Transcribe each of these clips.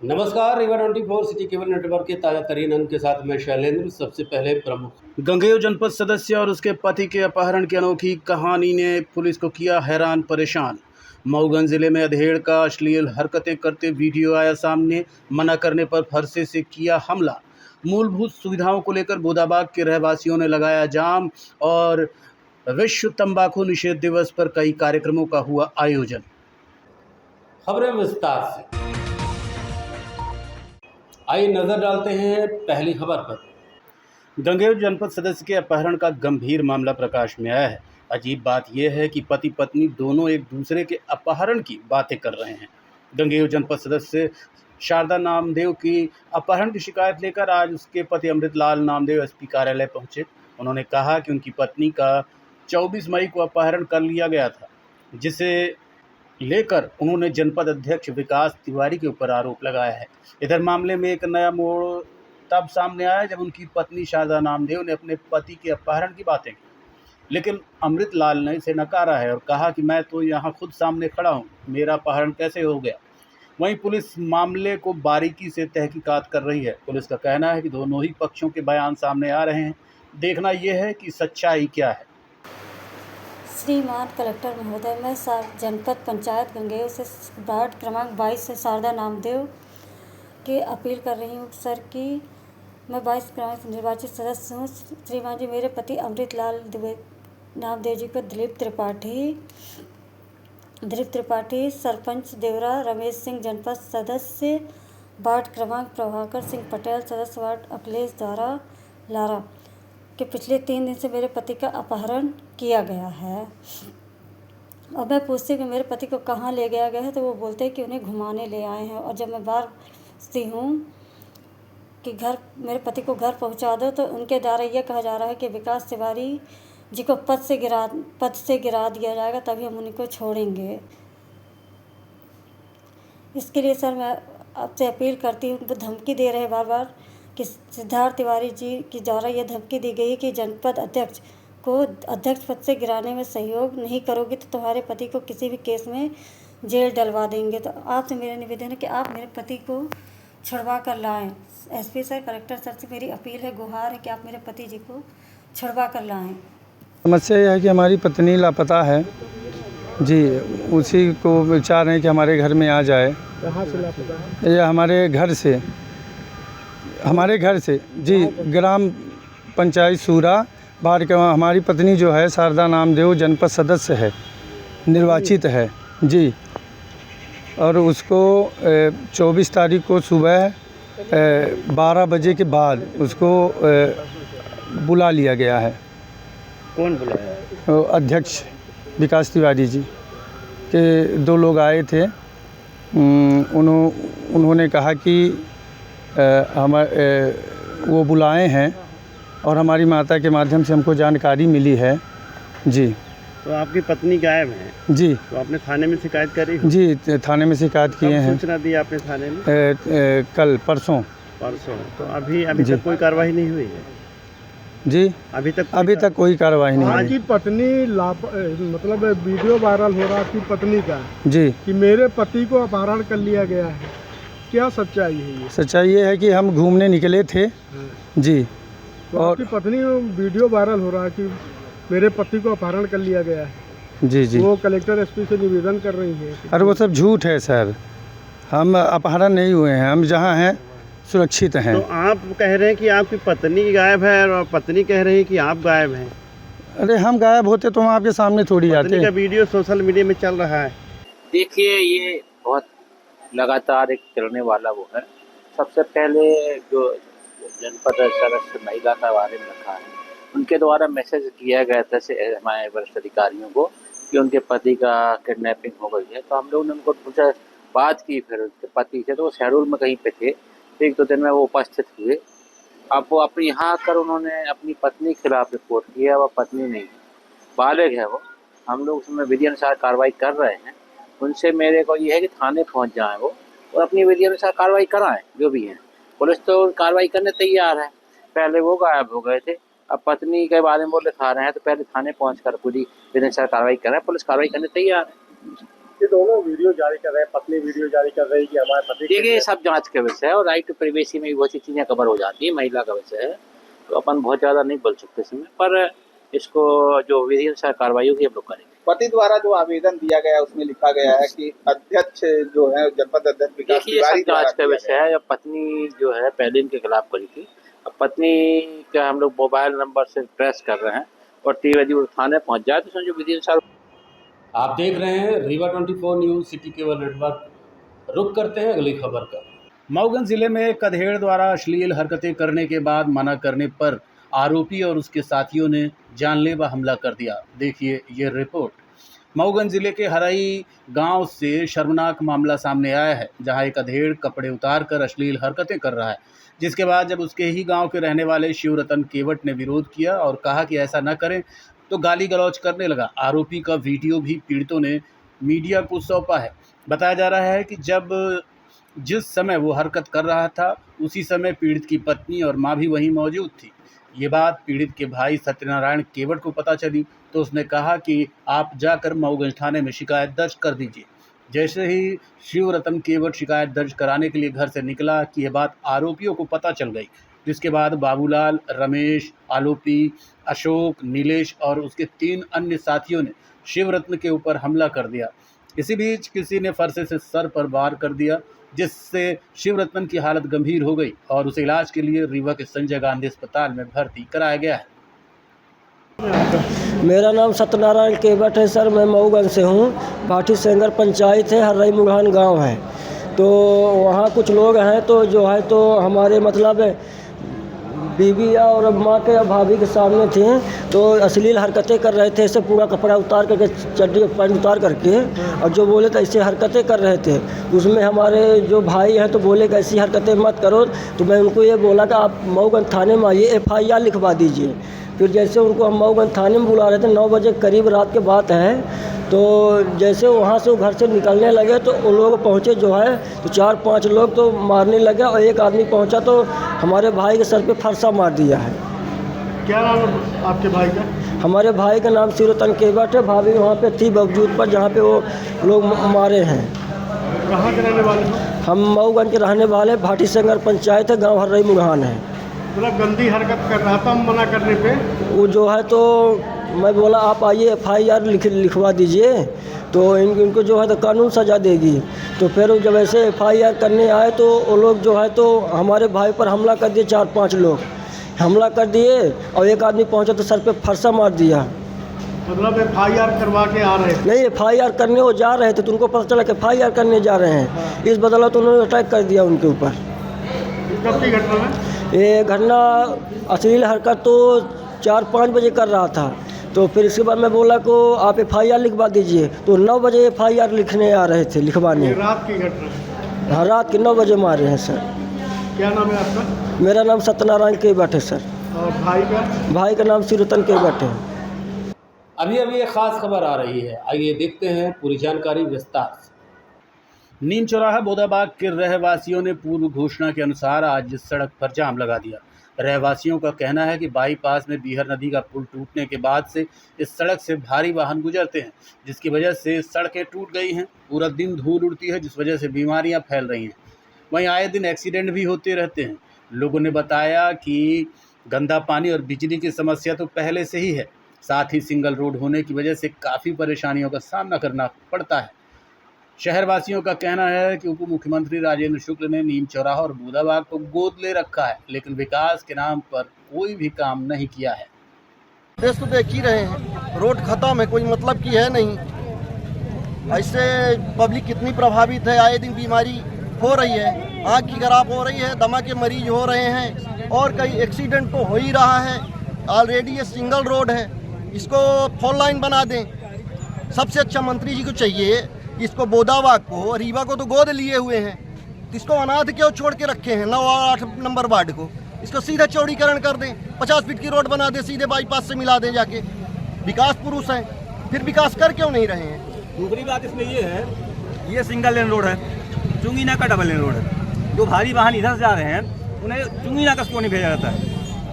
नमस्कार, river 24 city cable network के ताज़ा तरीन अंक के साथ मैं शैलेंद्र। सबसे पहले प्रमुख। गंगेय जनपद सदस्य और उसके पति के अपहरण की अनोखी कहानी ने पुलिस को किया हैरान परेशान। मऊगंज जिले में अधेड़ का अश्लील हरकतें करते वीडियो आया सामने। मना करने पर फरसे से किया हमला। मूलभूत सुविधाओं को लेकर गोदाबाग के रहवासियों ने लगाया जाम और विश्व तंबाकू निषेध दिवस पर कई कार्यक्रमों का हुआ आयोजन। खबरें विस्तार से। आइए नजर डालते हैं पहली खबर पर। गंगेय जनपद सदस्य के अपहरण का गंभीर मामला प्रकाश में आया है। अजीब बात यह है कि पति पत्नी दोनों एक दूसरे के अपहरण की बातें कर रहे हैं। गंगेय जनपद सदस्य शारदा नामदेव की अपहरण की शिकायत लेकर आज उसके पति अमृतलाल नामदेव एसपी कार्यालय पहुंचे। उन्होंने कहा कि उनकी पत्नी का 24 मई को अपहरण कर लिया गया था, जिसे लेकर उन्होंने जनपद अध्यक्ष विकास तिवारी के ऊपर आरोप लगाया है। इधर मामले में एक नया मोड़ तब सामने आया जब उनकी पत्नी शारदा नामदेव ने अपने पति के अपहरण की बातें की, लेकिन अमृतलाल ने इसे नकारा है और कहा कि मैं तो यहाँ खुद सामने खड़ा हूँ, मेरा अपहरण कैसे हो गया। वहीं पुलिस मामले को बारीकी से तहकीकात कर रही है। पुलिस का कहना है कि दोनों ही पक्षों के बयान सामने आ रहे हैं, देखना यह है कि सच्चाई क्या है। श्रीमान कलेक्टर महोदय, मैं जनपद पंचायत गंगेय से वार्ड क्रमांक 22 से शारदा नामदेव की अपील कर रही हूँ सर कि मैं 22 क्रमांक निर्वाचित सदस्य हूँ। श्रीमान जी, मेरे पति अमृतलाल नामदेव जी को दिलीप त्रिपाठी सरपंच देवरा, रमेश सिंह जनपद सदस्य वार्ड क्रमांक, प्रभाकर सिंह पटेल सदस्य वार्ड अखिलेश द्वारा लारा कि पिछले 3 दिन से मेरे पति का अपहरण किया गया है। और मैं पूछती कि मेरे पति को कहाँ ले गया गया है, तो वो बोलते हैं कि उन्हें घुमाने ले आए हैं। और जब मैं बार पूछती हूँ कि मेरे पति को घर पहुँचा दो, तो उनके द्वारा यह कहा जा रहा है कि विकास तिवारी जी को पद से गिरा दिया जाएगा, तभी हम उनको छोड़ेंगे। इसके लिए सर मैं आपसे अपील करती हूँ। वो धमकी दे रहे हैं बार बार कि सिद्धार्थ तिवारी जी की द्वारा यह धमकी दी गई है कि जनपद अध्यक्ष को अध्यक्ष पद से गिराने में सहयोग नहीं करोगे तो तुम्हारे पति को किसी भी केस में जेल डलवा देंगे। तो आपसे मेरा निवेदन है कि आप मेरे पति को छुड़वा कर लाएँ। एसपी सर, कलेक्टर सर से मेरी अपील है, गुहार है कि आप मेरे पति जी को छुड़वा कर लाएँ। समस्या यह है कि हमारी पत्नी लापता है जी, उसी को विचार है कि हमारे घर में आ जाए। कहाँ से लापता है? ये हमारे घर से जी, ग्राम पंचायत सूरा वार्ड के। हमारी पत्नी जो है शारदा नामदेव जनपद सदस्य है, निर्वाचित है जी, और उसको 24 तारीख को सुबह 12 बजे के बाद उसको बुला लिया गया है। कौन बुलाया? अध्यक्ष विकास तिवारी जी के 2 लोग आए थे। उन्होंने कहा कि वो बुलाए हैं और हमारी माता के माध्यम से हमको जानकारी मिली है जी। तो आपकी पत्नी गायब है जी। तो आपने थाने में शिकायत करी? जी, थाने में शिकायत किए हैं। सूचना दी आपने थाने में? कल परसों। तो अभी तक कोई कार्रवाई नहीं हुई है जी? अभी तक कोई कार्रवाई नहीं हुई। पत्नी मतलब वीडियो वायरल हो रहा थी पत्नी का जी कि मेरे पति को अपहरण कर लिया गया है, क्या सच्चाई है ये? सच्चाई ये है कि हम घूमने निकले थे जी, तो और आपकी पत्नी वीडियो वायरल हो रहा है कि मेरे पति को अपहरण कर लिया गया है जी जी। वो कलेक्टर एसपी से निवेदन कर रही है। अरे वो सब झूठ है सर, हम अपहरण नहीं हुए हैं, हम जहाँ हैं सुरक्षित हैं। तो आप कह रहे हैं कि आपकी पत्नी गायब है और पत्नी कह रही है कि आप गायब हैं। अरे हम गायब होते तो हम आपके सामने थोड़ी आते। पत्नी का वीडियो सोशल मीडिया में चल रहा है। देखिए, ये बहुत लगातार एक चलने वाला वो है। सबसे पहले जो जनपद सदस्य महिला का बारे में रखा है, उनके द्वारा मैसेज किया गया था हमारे वरिष्ठ अधिकारियों को कि उनके पति का किडनैपिंग हो गई है। तो हम लोगों ने उनको पूछा, बात की फिर उसके पति से, तो वो शेड्यूल में कहीं पे थे। 1-2 दिन में वो उपस्थित हुए। अब वो अपने यहाँ आकर उन्होंने अपनी पत्नी के खिलाफ रिपोर्ट की है। वह पत्नी नहीं, बालिग है वो। हम लोग उसमें विधि अनुसार कार्रवाई कर रहे हैं। उनसे मेरे को ये है कि थाने पहुँच जाएं वो और अपनी विधि अनुसार कार्रवाई कराएं जो भी है। पुलिस तो कार्रवाई करने तैयार है। पहले वो गायब हो गए थे, अब पत्नी के बारे में वो लिखा रहे हैं, तो पहले थाने पहुँच कर पूरी विधि अनुसार कार्रवाई करें। पुलिस कार्रवाई करने तैयार है। ये दोनों वीडियो जारी कर रहे हैं, पत्नी वीडियो जारी कर रही है कि हमारे पति देखिए ये सब जांच का विषय है और राइट टू प्राइवेसी में भी बहुत सी चीज़ें कवर हो जाती है, महिला का विषय है तो अपन बहुत ज़्यादा नहीं बोल सकते इसमें, पर इसको जो विधि अनुसार कार्रवाई होगी हम लोग करेंगे। पति द्वारा जो आवेदन दिया गया है उसमें लिखा गया है कि अध्यक्ष जो है जनपद अध्यक्ष विकास देखिए ये तिवारी सब जांच का द्वारा विषय है। अब पत्नी जो है पहले इनके खिलाफ करी थी, अब पत्नी का हम लोग मोबाइल नंबर से ट्रेस कर रहे हैं और 3 बजे वो थाने पहुंच जाए तो उसमें जो विधि अनुसार। आप देख रहे हैं Rewa 24 news city cable network. रुक करते हैं अगली खबर का। मऊगंज जिले में कधेड़ द्वारा अश्लील हरकतें करने के बाद मना करने पर आरोपी और उसके साथियों ने जानलेवा हमला कर दिया। देखिए ये रिपोर्ट। मऊगंज जिले के हरई गांव से शर्मनाक मामला सामने आया है, जहां एक अधेड़ कपड़े उतार कर अश्लील हरकतें कर रहा है, जिसके बाद जब उसके ही गांव के रहने वाले शिवरतन केवट ने विरोध किया और कहा कि ऐसा न करें तो गाली गलौज करने लगा। आरोपी का वीडियो भी पीड़ितों ने मीडिया को सौंपा है। बताया जा रहा है कि जिस समय वो हरकत कर रहा था उसी समय पीड़ित की पत्नी और मां भी वहीं मौजूद थी। ये बात पीड़ित के भाई सत्यनारायण केवट को पता चली तो उसने कहा कि आप जाकर मऊगंज थाने में शिकायत दर्ज कर दीजिए। जैसे ही शिवरतन केवट शिकायत दर्ज कराने के लिए घर से निकला कि यह बात आरोपियों को पता चल गई, जिसके बाद बाबूलाल, रमेश, आलोपी, अशोक, नीलेश और उसके 3 अन्य साथियों ने शिवरत्न के ऊपर हमला कर दिया। इसी बीच किसी ने फरसे से सर पर वार कर दिया, जिससे शिवरत्न की हालत गंभीर हो गई और उसे इलाज के लिए रीवा के संजय गांधी अस्पताल में भर्ती कराया गया है। मेरा नाम सत्यनारायण केवट है सर, मैं मऊगंज से हूँ। भाटी सेंगर पंचायत है, हर्रई मुगहान गांव है। तो वहाँ कुछ लोग हैं तो जो है तो हमारे मतलब बीवी और माँ के या भाभी के सामने थे तो अश्लील हरकतें कर रहे थे। ऐसे पूरा कपड़ा उतार करके, चड्डी पैंट उतार करके, और जो बोले तो ऐसे हरकतें कर रहे थे। उसमें हमारे जो भाई हैं तो बोले कि ऐसी हरकतें मत करो। तो मैं उनको ये बोला कि आप मऊगंज थाने में आइए, FIR लिखवा दीजिए। फिर जैसे उनको हम मऊगंज थाने में बुला रहे थे, 9 बजे करीब रात के बात है, तो जैसे वहाँ से वो घर से निकलने लगे तो वो लोग पहुँचे जो है तो 4-5 लोग तो मारने लगे और एक आदमी पहुँचा तो हमारे भाई के सर पे फरसा मार दिया है। क्या नाम है आपके भाई का? हमारे भाई का नाम शिवरतन केवट है। भाभी वहाँ पे थी बावजूद पर जहाँ पे वो लोग मारे हैं। कहाँ के रहने वाले हैं? हम मऊगंज के रहने वाले, भाटी सेंगर पंचायत है, गाँव हर्रई मुगहान है। मतलब गंदी हरकत कर रहा था, मना करने पे वो जो है तो मैं बोला आप आइए FIR लिखवा दीजिए तो इनको जो है तो कानून सज़ा देगी। तो फिर जब ऐसे FIR करने आए तो वो लोग जो है तो हमारे भाई पर हमला कर दिए। 4-5 लोग हमला कर दिए और एक आदमी पहुंचा तो सर पे फरसा मार दिया। मतलब FIR करवा के आ रहे थे? नहीं, FIR करने वो जा रहे थे तो उनको पता चला कि FIR करने जा रहे हैं। इस बदौलत उन्होंने अटैक कर दिया उनके ऊपर। कब की घटना है ये? घटना अश्लील हरकत तो 4-5 बजे कर रहा था। तो फिर इसके बाद मैं बोला को आप FIR लिखवा दीजिए तो 9 बजे FIR लिखने आ रहे थे, लिखवाने। रात की घटना है? हाँ, रात के 9 बजे मारे हैं सर। क्या नाम है आपका? मेरा नाम सत्यनारायण केवट है सर। और भाई का? भाई का नाम शिवरतन केवट है। अभी एक खास खबर आ रही है, आइए देखते हैं पूरी जानकारी विस्तार से। नीम चौराहा बोदाबाग के रहवासियों ने पूर्व घोषणा के अनुसार आज इस सड़क पर जाम लगा दिया। रहवासियों का कहना है कि बाईपास में बीहर नदी का पुल टूटने के बाद से इस सड़क से भारी वाहन गुजरते हैं, जिसकी वजह से सड़कें टूट गई हैं। पूरा दिन धूल उड़ती है, जिस वजह से बीमारियां फैल रही हैं। वहीं आए दिन एक्सीडेंट भी होते रहते हैं। लोगों ने बताया कि गंदा पानी और बिजली की समस्या तो पहले से ही है, साथ ही सिंगल रोड होने की वजह से काफ़ी परेशानियों का सामना करना पड़ता है। शहरवासियों का कहना है कि उप मुख्यमंत्री राजेंद्र शुक्ल ने नीम चौराहा और बोदाबाग को गोद ले रखा है, लेकिन विकास के नाम पर कोई भी काम नहीं किया है। देश तो देख ही रहे हैं, रोड खत्म है, कोई मतलब की है नहीं। ऐसे पब्लिक कितनी प्रभावित है, आए दिन बीमारी हो रही है, आँख की खराब हो रही है, दमा के मरीज हो रहे हैं और कई एक्सीडेंट तो हो ही रहा है। ऑलरेडी ये सिंगल रोड है, इसको 4 लाइन बना दें। सबसे अच्छा मंत्री जी को चाहिए, इसको बोदाबाग को, रीवा को तो गोद लिए हुए हैं, तो इसको अनाथ क्यों छोड़ के रखे हैं 9 और 8 नंबर वार्ड को। इसको सीधा चौड़ीकरण कर दें, 50 फीट की रोड बना दें, सीधे बाईपास से मिला दें जाके। विकास पुरुष हैं, फिर विकास कर क्यों नहीं रहे हैं? दूसरी बात इसमें ये है, ये सिंगल लेन रोड है, चुंगीना का डबल लेन रोड है। जो भारी वाहन इधर से जा रहे हैं उन्हें चुंगीना का क्यों नहीं भेजा जाता है,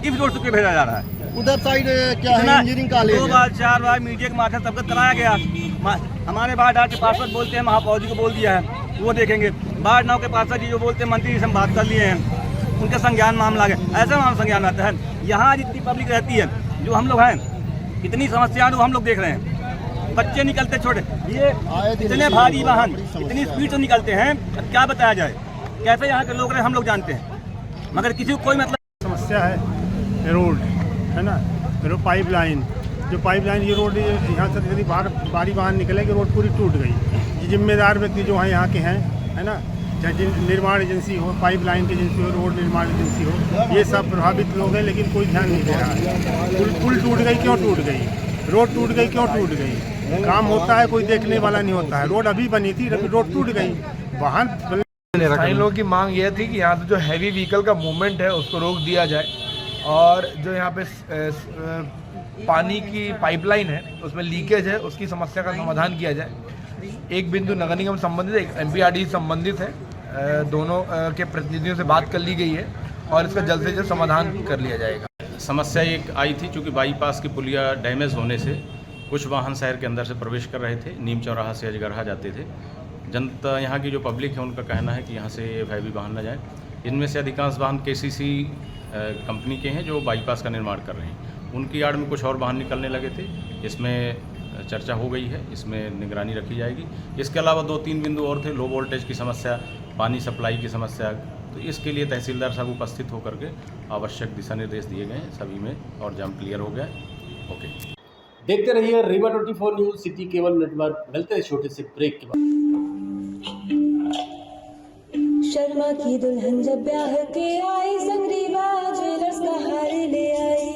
इस रोड से भेजा जा रहा है। उधर साइड क्या है, इंजीनियरिंग कॉलेज 2 बार 4 बार मीडिया के माध्यम से अवगत कराया गया, हमारे बाढ़ के पार्षद बोलते हैं महापौर जी को बोल दिया है, वो देखेंगे। बाढ़ नाव के पार्षद जी जो बोलते हैं मंत्री जी से हम बात कर लिए हैं, उनके संज्ञान मामला है, ऐसा मामला संज्ञान आता है। यहाँ जितनी पब्लिक रहती है, जो हम लोग हैं, इतनी समस्याएं हम लोग देख रहे हैं। बच्चे निकलते छोटे, ये इतने भारी वाहन इतनी स्पीड से निकलते हैं, क्या बताया जाए, कैसे यहाँ के लोग रहे हम लोग जानते हैं, मगर किसी को कोई मतलब समस्या है। रोड है ना, रोड पाइपलाइन, जो पाइपलाइन ये रोड यहाँ से यदि बाहर भारी वाहन निकलेगी, रोड पूरी टूट गई। ये जिम्मेदार व्यक्ति जो हैं यहाँ के हैं, है ना, चाहे निर्माण एजेंसी हो, पाइपलाइन की एजेंसी हो, रोड निर्माण एजेंसी हो, ये सब प्रभावित लोग हैं, लेकिन कोई ध्यान नहीं दे रहा है। पुल टूट गई, क्यों टूट गई? रोड टूट गई, क्यों टूट गई? काम होता है, कोई देखने वाला नहीं होता है। रोड अभी बनी थी, अभी रोड टूट गई, वाहन। स्थानीय लोगों की मांग यह थी कि यहाँ से जो हैवी व्हीकल का मूवमेंट है उसको रोक दिया जाए, और जो यहाँ पे पानी की पाइपलाइन है उसमें लीकेज है, उसकी समस्या का समाधान किया जाए। एक बिंदु नगर निगम संबंधित है, एक MPRD संबंधित है, दोनों के प्रतिनिधियों से बात कर ली गई है और इसका जल्द से जल्द समाधान कर लिया जाएगा। समस्या एक आई थी, चूँकि बाईपास की पुलिया डैमेज होने से कुछ वाहन शहर के अंदर से प्रवेश कर रहे थे, नीम चौराहा से अजगरहा जाते थे। जनता, यहाँ की जो पब्लिक है, उनका कहना है कि यहाँ से हैवी वाहन न जाए। इनमें से अधिकांश वाहन KCC कंपनी के हैं जो बाईपास का निर्माण कर रहे हैं। उनकी आड़ में कुछ और वाहन निकलने लगे थे, इसमें चर्चा हो गई है, इसमें निगरानी रखी जाएगी। इसके अलावा 2-3 बिंदु और थे, लो वोल्टेज की समस्या, पानी सप्लाई की समस्या, तो इसके लिए तहसीलदार साहब उपस्थित होकर के आवश्यक दिशा निर्देश दिए गए हैं, सभी में और जाम क्लियर हो गया। ओके, देखते रहिए Rewa 24 news city cable network. मिलते हैं छोटे से ब्रेक के बाद। शर्मा की दुल्हन जब ब्याह के आई, संग रीवा ज्वेलर्स का हार ले आई।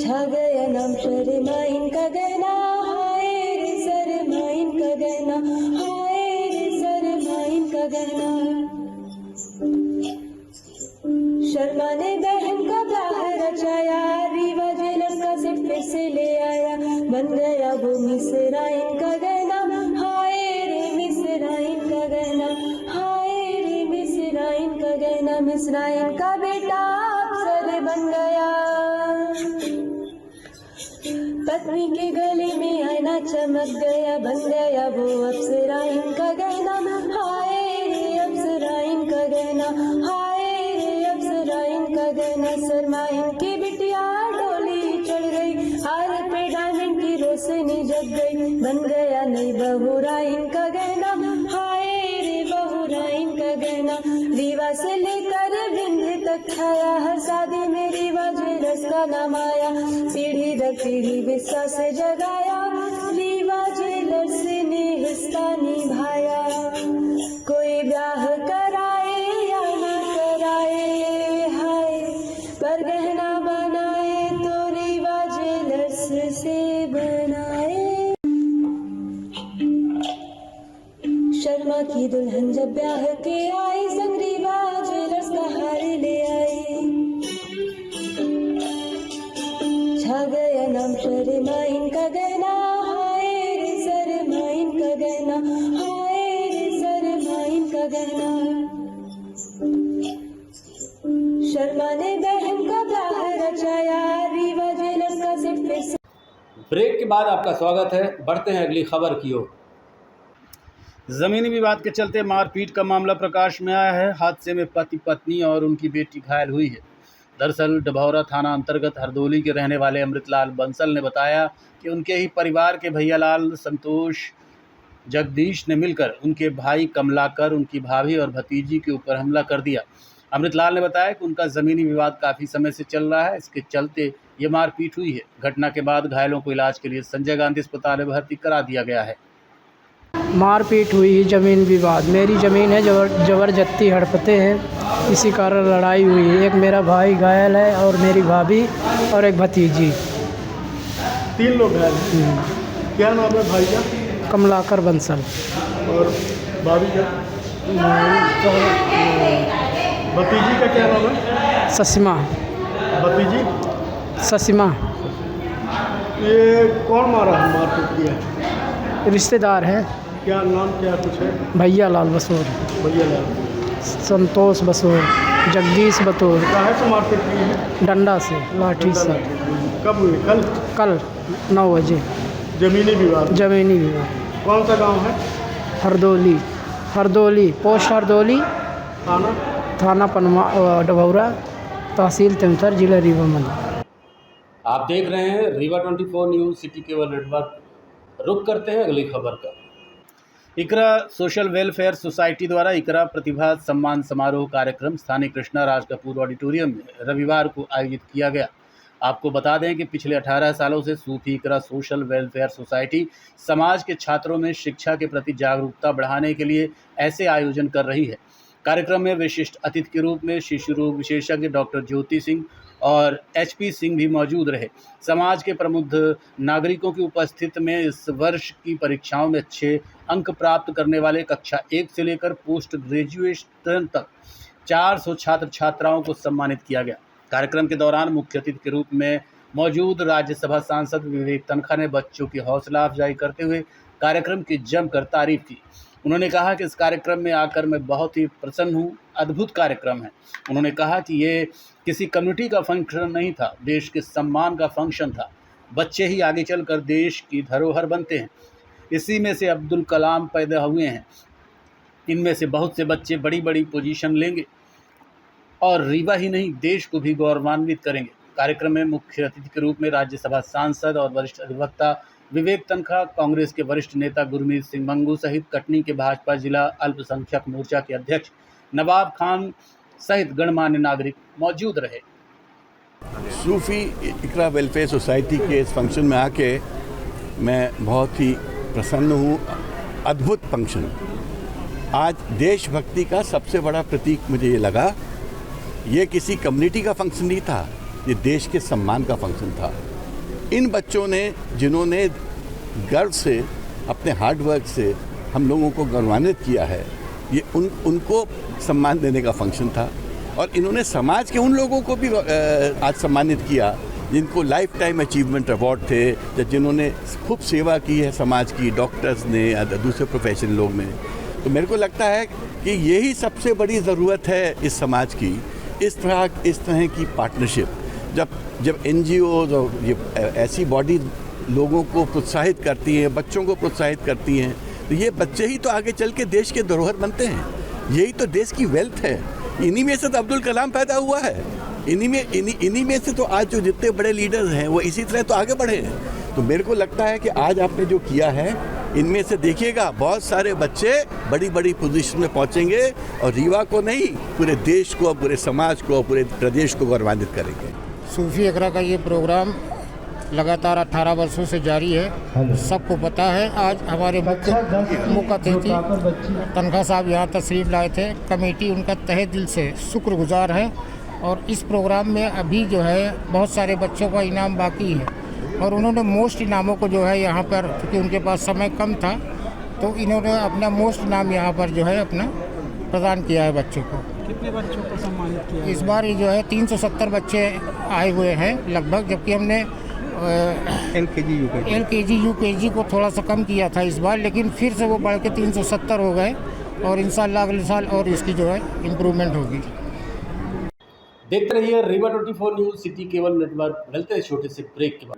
छा गया नाम शर्माइन का गहना, हाय रे शर्माइन का गहना, हाय रे शर्माइन का गहना। शर्मा ने बहन का ब्याह रचाया, रीवा ज्वेलर्स का सेट फिर से ले आया। बन गया वो मिसराइन का गहना, हाय रे मिसराइन का गहना, हाय रे मिसराइन का गहना। मिसराइन का बेटा अफसर बन गया, पत्नी के गले में आईना चमक गया। बन गया वो अफसराइन का गहना, हाय रे अफसराइन का गहना, हाय रे अफसराइन का गहना। शर्माइन की बिटिया डोली चढ़ गई, हार पे डायमंड की रोशनी जग गई। बन गया नई बहुराइन का गहना, हाय रे बहुराइन का गहना। रीवा से लेकर विंध्य तक छाया, हर शादी में रीवा ज्वेलर्स का नाम आया। पीढ़ी दर पीढ़ी विश्वास से जगाया, रीवा ज्वेलर्स ने हिस्सा निभाया। कोई ब्याह कराए या ना कराए, हाय पर गहना बनाए तो रीवा ज्वेलर्स से बनाए। शर्मा की दुल्हन जब ब्याह के आई, संग रीवा ज्वेलर्स का हार ले आई। छा गया नाम शर्माइन का गहना, हाय रे शर्माइन का गहना, हाय रे शर्माइन का गहना। शर्मा ने बहन का ब्याह रचाया, रीवा ज्वेलर्स का सेट फिर से। ब्रेक के बाद आपका स्वागत है। बढ़ते हैं अगली खबर की ओर। ज़मीनी विवाद के चलते मारपीट का मामला प्रकाश में आया है। हादसे में पति पत्नी और उनकी बेटी घायल हुई है। दरअसल डभौरा थाना अंतर्गत हरदोली के रहने वाले अमृतलाल बंसल ने बताया कि उनके ही परिवार के भैयालाल, संतोष, जगदीश ने मिलकर उनके भाई कमलाकर, उनकी भाभी और भतीजी के ऊपर हमला कर दिया। अमृतलाल ने बताया कि उनका ज़मीनी विवाद काफ़ी समय से चल रहा है, इसके चलते ये मारपीट हुई है। घटना के बाद घायलों को इलाज के लिए संजय गांधी अस्पताल में भर्ती करा दिया गया है। मारपीट हुई, ज़मीन विवाद, मेरी ज़मीन है, ज़बरदस्ती हड़पते हैं, इसी कारण लड़ाई हुई है। एक मेरा भाई घायल है और मेरी भाभी और एक भतीजी। 3 लोग घायल हैं। क्या नाम है भाई का? कमलाकर बंसल। और भाभी का? भतीजी का क्या नाम है? ससीमा। भतीजी? ससीमा। ये कौन मारा है, मारपीट किया? रिश्तेदार है। क्या नाम क्या कुछ है? भैयालाल बसोर। भैयालाल। संतोष बसोर, जगदीश बतौर। कहाँ से मारपीट की है? डंडा से, लाठी से। कब हुई? कल? कल 9 बजे। जमीनी विवाद? जमीनी विवाद। कौन सा गांव है? हरदोली, पोस्ट हरदोली, थाना पनमा डभौरा, तहसील तेमतर, जिला रीवा मंडल। आप देख रहे हैं Rewa 24 news city cable network. रुक करते हैं अगली खबर का। इकरा सोशल वेलफेयर सोसाइटी द्वारा इकरा प्रतिभा सम्मान समारोह कार्यक्रम स्थानीय कृष्णा राज कपूर ऑडिटोरियम में रविवार को आयोजित किया गया। आपको बता दें कि पिछले 18 सालों से सूफी इकरा सोशल वेलफेयर सोसाइटी समाज के छात्रों में शिक्षा के प्रति जागरूकता बढ़ाने के लिए ऐसे आयोजन कर रही है। कार्यक्रम में विशिष्ट अतिथि के रूप में शिशु रोग विशेषज्ञ डॉक्टर ज्योति सिंह और HP सिंह भी मौजूद रहे। समाज के प्रमुख नागरिकों की उपस्थिति में इस वर्ष की परीक्षाओं में अच्छे अंक प्राप्त करने वाले कक्षा 1 से लेकर पोस्ट ग्रेजुएशन तक 400 छात्र छात्राओं को सम्मानित किया गया। कार्यक्रम के दौरान मुख्य अतिथि के रूप में मौजूद राज्यसभा सांसद विवेक तनखा ने बच्चों की हौसला अफजाई करते हुए कार्यक्रम की जमकर तारीफ की। उन्होंने कहा कि इस कार्यक्रम में आकर मैं बहुत ही प्रसन्न हूँ, अद्भुत कार्यक्रम है। उन्होंने कहा कि ये किसी कम्युनिटी का फंक्शन नहीं था, देश के सम्मान का फंक्शन था। बच्चे ही आगे चलकर देश की धरोहर बनते हैं। इसी में से अब्दुल कलाम पैदा हुए हैं। इनमें से बहुत से बच्चे बड़ी बड़ी पोजीशन लेंगे और रीवा ही नहीं देश को भी गौरवान्वित करेंगे। कार्यक्रम में मुख्य अतिथि के रूप में राज्यसभा सांसद और वरिष्ठ अधिवक्ता विवेक तनखा, कांग्रेस के वरिष्ठ नेता गुरमीत सिंह मंगू सहित कटनी के भाजपा जिला अल्पसंख्यक मोर्चा के अध्यक्ष नवाब खान सहित गणमान्य नागरिक मौजूद रहे। सूफी इकरा वेलफेयर सोसाइटी के इस फंक्शन में आके मैं बहुत ही प्रसन्न हूँ। अद्भुत फंक्शन, आज देशभक्ति का सबसे बड़ा प्रतीक मुझे ये लगा। ये किसी कम्युनिटी का फंक्शन नहीं था, ये देश के सम्मान का फंक्शन था। इन बच्चों ने जिन्होंने गर्व से अपने हार्ड वर्क से हम लोगों को गौरवान्वित किया है, ये उनको सम्मान देने का फंक्शन था। और इन्होंने समाज के उन लोगों को भी आज सम्मानित किया जिनको लाइफ टाइम अचीवमेंट अवार्ड थे, या जिन्होंने खूब सेवा की है समाज की, डॉक्टर्स ने या दूसरे प्रोफेशन लोग ने। तो मेरे को लगता है कि यही सबसे बड़ी ज़रूरत है इस समाज की, इस तरह की पार्टनरशिप। जब NGOs और ये ऐसी बॉडी लोगों को प्रोत्साहित करती हैं, बच्चों को प्रोत्साहित करती हैं, तो ये बच्चे ही तो आगे चल के देश के धरोहर बनते हैं। यही तो देश की वेल्थ है। इन्हीं में से तो अब्दुल कलाम पैदा हुआ है। इन्हीं में से तो आज जो जितने बड़े लीडर्स हैं वो इसी तरह तो आगे बढ़े हैं। तो मेरे को लगता है कि आज आपने जो किया है, इनमें से देखिएगा बहुत सारे बच्चे बड़ी बड़ी पोजीशन में पहुंचेंगे और रीवा को नहीं, पूरे देश को, पूरे समाज को, पूरे प्रदेश को गौरवान्वित करेंगे। सूफी इकरा का ये प्रोग्राम लगातार 18 वर्षों से जारी है। सबको पता है। आज हमारे मुख्य अतिथि तनखा साहब यहाँ तशरीफ़ लाए थे। कमेटी उनका तहे दिल से शुक्रगुजार है। और इस प्रोग्राम में अभी जो है बहुत सारे बच्चों का इनाम बाकी है और उन्होंने मोस्ट इनामों को जो है यहाँ पर, क्योंकि उनके पास समय कम था, तो इन्होंने अपना मोस्ट इनाम यहाँ पर जो है अपना प्रदान किया है बच्चों को। कितने बच्चों को सम्मानित किया? इस बार ये जो है 370 बच्चे आए हुए हैं लगभग, जबकि हमने LKG UKG को थोड़ा सा कम किया था इस बार, लेकिन फिर से वो बढ़ के 370 हो गए और इंशाल्लाह अगले साल और इसकी जो है इम्प्रूवमेंट होगी। देखते रहिए Rewa 24 news city cable network. मिलते हैं छोटे से ब्रेक के बाद।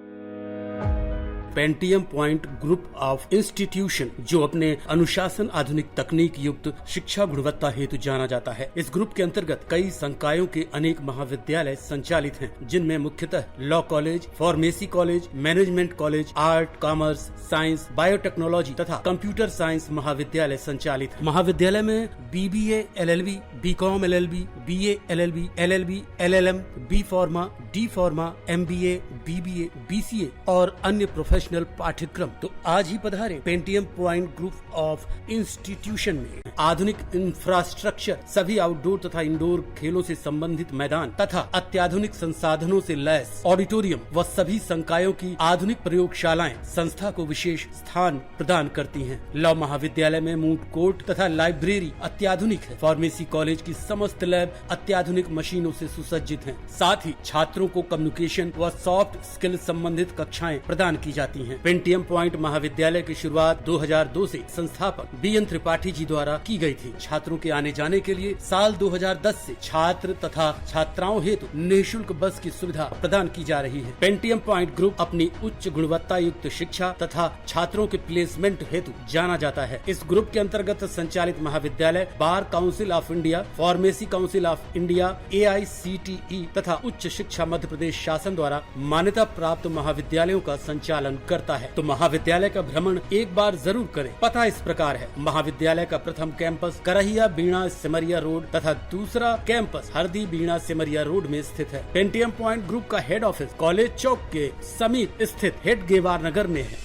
Pentium point group of institution, जो अपने अनुशासन, आधुनिक तकनीक युक्त शिक्षा गुणवत्ता हेतु जाना जाता है। इस ग्रुप के अंतर्गत कई संकायों के अनेक महाविद्यालय संचालित हैं, जिनमें मुख्यतः law college, pharmacy college, management college, art, commerce, science, biotechnology तथा कंप्यूटर साइंस महाविद्यालय संचालित है। महाविद्यालय में BBA LLB, BCom LLB, BA LLB, LLB, LLM, B Pharma, D Pharma, MBA, BBA, BCA और अन्य प्रोफेशनल पाठ्यक्रम। तो आज ही पधारे Pentium point group of institution में। आधुनिक इंफ्रास्ट्रक्चर, सभी आउटडोर तथा इंडोर खेलों से संबंधित मैदान तथा अत्याधुनिक संसाधनों से लैस ऑडिटोरियम व सभी संकायों की आधुनिक प्रयोगशालाएं संस्था को विशेष स्थान प्रदान करती हैं। लॉ महाविद्यालय में मूट कोर्ट तथा लाइब्रेरी अत्याधुनिक है। फार्मेसी कॉलेज की समस्त लैब अत्याधुनिक मशीनों से सुसज्जित हैं। साथ ही छात्रों को कम्युनिकेशन व सॉफ्ट स्किल संबंधित कक्षाएं प्रदान की जाती जाती हैं। पेंटियम पॉइंट महाविद्यालय की शुरुआत 2002 से संस्थापक BN त्रिपाठी जी द्वारा की गई थी। छात्रों के आने जाने के लिए साल 2010 से छात्र तथा छात्राओं हेतु निःशुल्क बस की सुविधा प्रदान की जा रही है। पेंटियम पॉइंट ग्रुप अपनी उच्च गुणवत्ता युक्त शिक्षा तथा छात्रों के प्लेसमेंट हेतु जाना जाता है। इस ग्रुप के अंतर्गत संचालित महाविद्यालय bar council of India, pharmacy council of India, AICTE तथा उच्च शिक्षा मध्य प्रदेश शासन द्वारा मान्यता प्राप्त महाविद्यालयों का संचालन करता है। तो महाविद्यालय का भ्रमण एक बार जरूर करें। पता इस प्रकार है। महाविद्यालय का प्रथम कैंपस करहिया बीणा सिमरिया रोड तथा दूसरा कैंपस हरदी बीणा सिमरिया रोड में स्थित है। पेंटियम पॉइंट ग्रुप का हेड ऑफिस कॉलेज चौक के समीप स्थित हेड गेवार नगर में है।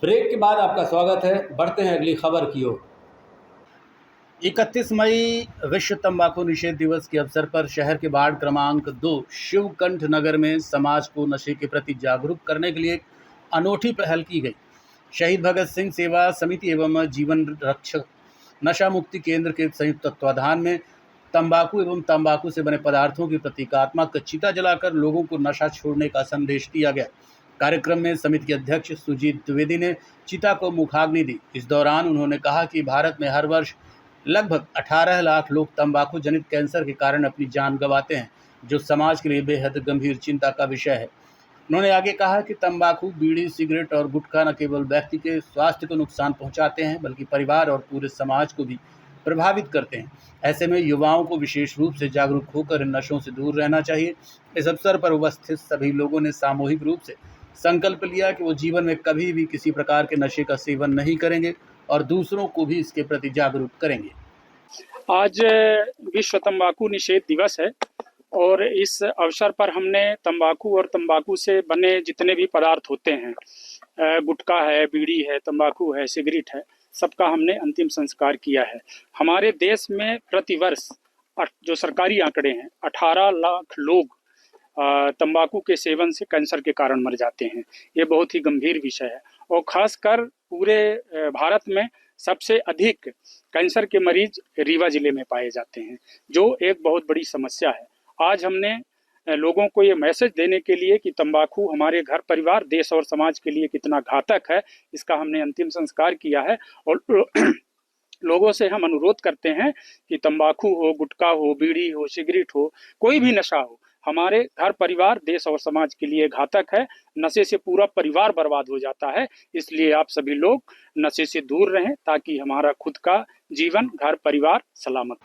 ब्रेक के बाद आपका स्वागत है। बढ़ते हैं अगली खबर की ओर। 31 मई विश्व तंबाकू निषेध दिवस के अवसर पर शहर के वार्ड क्रमांक 2 शिवकंठ नगर में समाज को नशे के प्रति जागरूक करने के लिए एक अनोखी पहल की गई। शहीद भगत सिंह सेवा समिति एवं जीवन रक्षक नशा मुक्ति केंद्र के संयुक्त तत्वाधान में तंबाकू एवं तंबाकू से बने पदार्थों की प्रतीकात्मक चिता जलाकर लोगों को नशा छोड़ने का संदेश दिया गया। कार्यक्रम में समिति के अध्यक्ष सुजीत द्विवेदी ने चिता को मुखाग्नि दी। इस दौरान उन्होंने कहा कि भारत में हर वर्ष लगभग 18 लाख लोग तंबाकू जनित कैंसर के कारण अपनी जान गंवाते हैं, जो समाज के लिए बेहद गंभीर चिंता का विषय है। उन्होंने आगे कहा कि तंबाकू, बीड़ी, सिगरेट और गुटखा न केवल व्यक्ति के स्वास्थ्य को नुकसान पहुंचाते हैं, बल्कि परिवार और पूरे समाज को भी प्रभावित करते हैं। ऐसे में युवाओं को विशेष रूप से जागरूक होकर इन नशों से दूर रहना चाहिए। इस अवसर पर उपस्थित सभी लोगों ने सामूहिक रूप से संकल्प लिया कि वो जीवन में कभी भी किसी प्रकार के नशे का सेवन नहीं करेंगे और दूसरों को भी इसके प्रति जागरूक करेंगे। आज विश्व तंबाकू निषेध दिवस है और इस अवसर पर हमने तंबाकू और तंबाकू से बने जितने भी पदार्थ होते हैं, गुटखा है, बीड़ी है, तंबाकू है, सिगरेट है, सबका हमने अंतिम संस्कार किया है। हमारे देश में प्रतिवर्ष जो सरकारी आंकड़े हैं 18 लाख लोग तंबाकू के सेवन से कैंसर के कारण मर जाते हैं। ये बहुत ही गंभीर विषय है और खासकर पूरे भारत में सबसे अधिक कैंसर के मरीज रीवा जिले में पाए जाते हैं, जो एक बहुत बड़ी समस्या है। आज हमने लोगों को ये मैसेज देने के लिए कि तंबाकू हमारे घर परिवार, देश और समाज के लिए कितना घातक है, इसका हमने अंतिम संस्कार किया है। और लोगों से हम अनुरोध करते हैं कि तंबाकू हो, गुटखा हो, बीड़ी हो, सिगरेट हो, कोई भी नशा हो, हमारे घर परिवार, देश और समाज के लिए घातक है। नशे से पूरा परिवार बर्बाद हो जाता है। इसलिए आप सभी लोग नशे से दूर रहें ताकि हमारा खुद का जीवन, घर परिवार सलामत।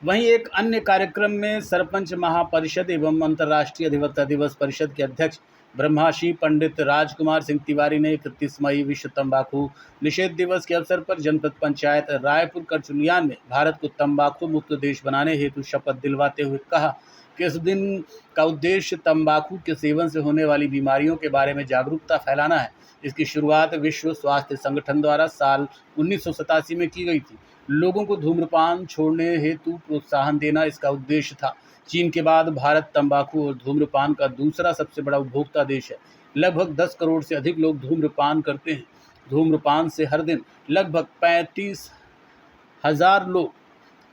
वहीं एक अन्य कार्यक्रम में सरपंच महापरिषद एवं अंतर्राष्ट्रीय अधिवक्ता दिवस परिषद के अध्यक्ष ब्रह्माशी पंडित राजकुमार सिंह तिवारी ने 31 मई विश्व तंबाकू निषेध दिवस के अवसर पर जनपद पंचायत रायपुर करचुलियान में भारत को तंबाकू मुक्त देश बनाने हेतु शपथ दिलवाते हुए कहा कि इस दिन का उद्देश्य तंबाकू के सेवन से होने वाली बीमारियों के बारे में जागरूकता फैलाना है। इसकी शुरुआत विश्व स्वास्थ्य संगठन द्वारा साल 1987 में की गई थी। लोगों को धूम्रपान छोड़ने हेतु प्रोत्साहन देना इसका उद्देश्य था। चीन के बाद भारत तंबाकू और धूम्रपान का दूसरा सबसे बड़ा उपभोक्ता देश है। लगभग 10 करोड़ से अधिक लोग धूम्रपान करते हैं। धूम्रपान से हर दिन लगभग 35,000 लोग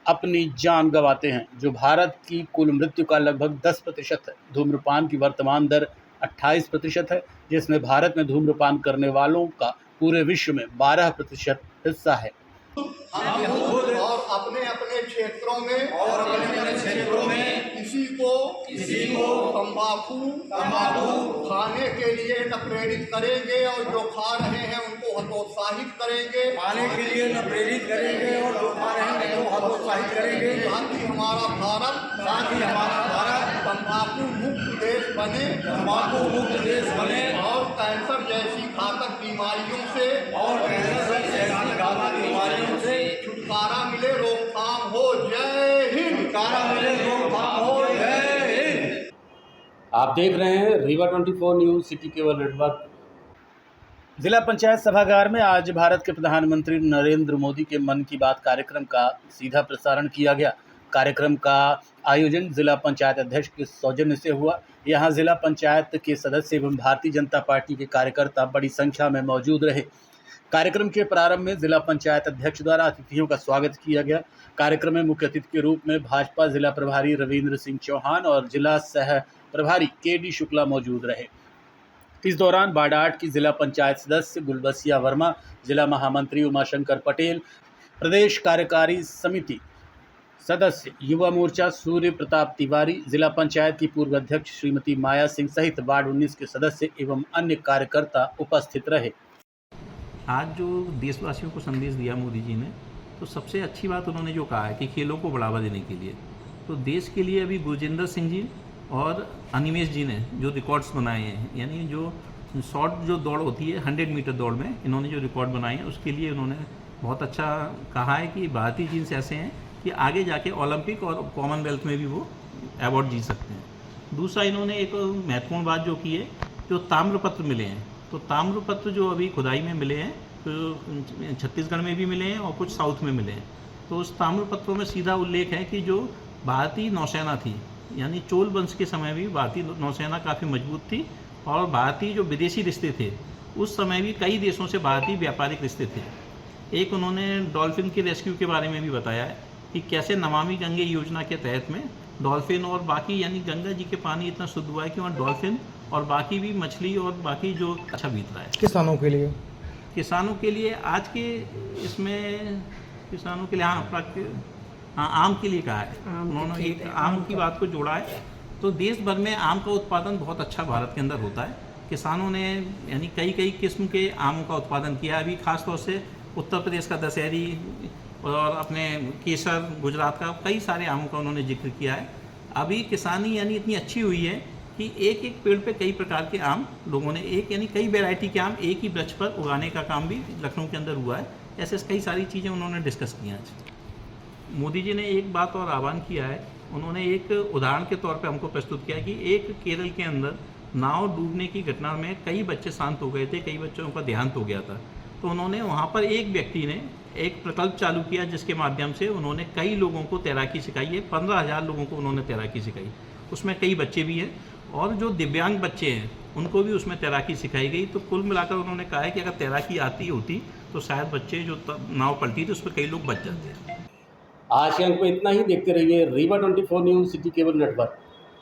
अपनी जान गंवाते हैं, जो भारत की कुल मृत्यु का लगभग 10% है। धूम्रपान की वर्तमान दर 28% है, जिसमें भारत में धूम्रपान करने वालों का पूरे विश्व में 12% हिस्सा है। और अपने अपने क्षेत्रों में किसी को तंबाकू खाने के लिए न प्रेरित करेंगे और जो खा रहे हैं उनको हतोत्साहित करेंगे। खाने के लिए न प्रेरित करेंगे और जो खा रहे हैं उनको हतोत्साहित करेंगे। साथ ही हमारा भारत तंबाकू मुक्त देश बने और कैंसर जैसी घातक बीमारियों से छुटकारा मिले, रोकथाम हो। जय हिंद। आप देख रहे हैं Rewa 24 news city cable network. जिला पंचायत सभागार में आज भारत के प्रधानमंत्री नरेंद्र मोदी के मन की बात कार्यक्रम का सीधा प्रसारण किया गया। कार्यक्रम का आयोजन जिला पंचायत अध्यक्ष के सौजन्य से हुआ। यहां जिला पंचायत के सदस्य एवं भारतीय जनता पार्टी के कार्यकर्ता बड़ी संख्या में मौजूद रहे। कार्यक्रम के प्रारंभ में जिला पंचायत अध्यक्ष द्वारा अतिथियों का स्वागत किया गया। कार्यक्रम में मुख्य अतिथि के रूप में भाजपा जिला प्रभारी रविंद्र सिंह चौहान और जिला सह प्रभारी KD शुक्ला मौजूद रहे। इस दौरान बाडाट की जिला पंचायत सदस्य गुलबसिया वर्मा, जिला महामंत्री उमाशंकर पटेल, प्रदेश कार्यकारी समिति सदस्य युवा मोर्चा सूर्य प्रताप तिवारी, जिला पंचायत की पूर्व अध्यक्ष श्रीमती माया सिंह सहित वार्ड 19 के सदस्य एवं अन्य कार्यकर्ता उपस्थित रहे। आज जो देशवासियों को संदेश दिया मोदी जी ने, तो सबसे अच्छी बात उन्होंने जो कहा है कि खेलों को बढ़ावा देने के लिए, तो देश के लिए अभी गुरजिंदर सिंह जी और अनिमेश जी ने जो रिकॉर्ड्स बनाए हैं, यानी जो शॉर्ट जो दौड़ होती है 100 मीटर दौड़ में इन्होंने जो रिकॉर्ड बनाए हैं, उसके लिए उन्होंने बहुत अच्छा कहा है कि भारतीय जीन्स ऐसे हैं कि आगे जाके ओलंपिक और कॉमनवेल्थ में भी वो अवार्ड जीत सकते हैं। दूसरा इन्होंने एक महत्वपूर्ण बात जो की है, जो ताम्रपत्र मिले हैं, तो ताम्रपत्र जो अभी खुदाई में मिले हैं, तो छत्तीसगढ़ में भी मिले हैं और कुछ साउथ में मिले हैं। तो उस ताम्रपत्रों में सीधा उल्लेख है कि जो भारतीय नौसेना थी, यानी चोल वंश के समय भी भारतीय नौसेना काफ़ी मजबूत थी, और भारतीय जो विदेशी रिश्ते थे उस समय भी कई देशों से भारतीय व्यापारिक रिश्ते थे। एक उन्होंने डॉल्फिन के रेस्क्यू के बारे में भी बताया है कि कैसे नमामि गंगे योजना के तहत में डॉल्फिन और बाकी, यानी गंगा जी के पानी इतना शुद्ध हुआ है कि वहाँ डॉल्फिन और बाकी भी मछली और बाकी जो अच्छा बीत रहा है। किसानों के लिए आज के इसमें किसानों के लिए आम के लिए कहा है उन्होंने, एक आम की बात को जोड़ा है। तो देश भर में आम का उत्पादन बहुत अच्छा भारत के अंदर होता है। किसानों ने यानी कई किस्म के आमों का उत्पादन किया। अभी खासतौर से उत्तर प्रदेश का दशहरी और अपने केसर, गुजरात का कई सारे आमों का उन्होंने जिक्र किया है। अभी किसानी यानी इतनी अच्छी हुई है कि एक पेड़ पे कई प्रकार के आम लोगों ने यानी कई वैरायटी के आम एक ही वृक्ष पर उगाने का काम भी लखनऊ के अंदर हुआ है। ऐसे कई सारी चीज़ें उन्होंने डिस्कस की आज। मोदी जी ने एक बात और आह्वान किया है, उन्होंने एक उदाहरण के तौर पे हमको प्रस्तुत किया कि एक केरल के अंदर नाव डूबने की घटना में कई बच्चे शांत हो गए थे, कई बच्चों का देहांत हो गया था। तो उन्होंने वहाँ पर एक व्यक्ति ने एक प्रकल्प चालू किया जिसके माध्यम से उन्होंने कई लोगों को तैराकी सिखाई है। 15,000 लोगों को उन्होंने तैराकी सिखाई, उसमें कई बच्चे भी हैं और जो दिव्यांग बच्चे हैं उनको भी उसमें तैराकी सिखाई गई। तो कुल मिलाकर उन्होंने कहा है कि अगर तैराकी आती होती तो शायद बच्चे जो नाव पलटी थी उस पर कई लोग बच जाते हैं। आज के अंक में इतना ही। देखते रहिए Rewa 24 news city cable network.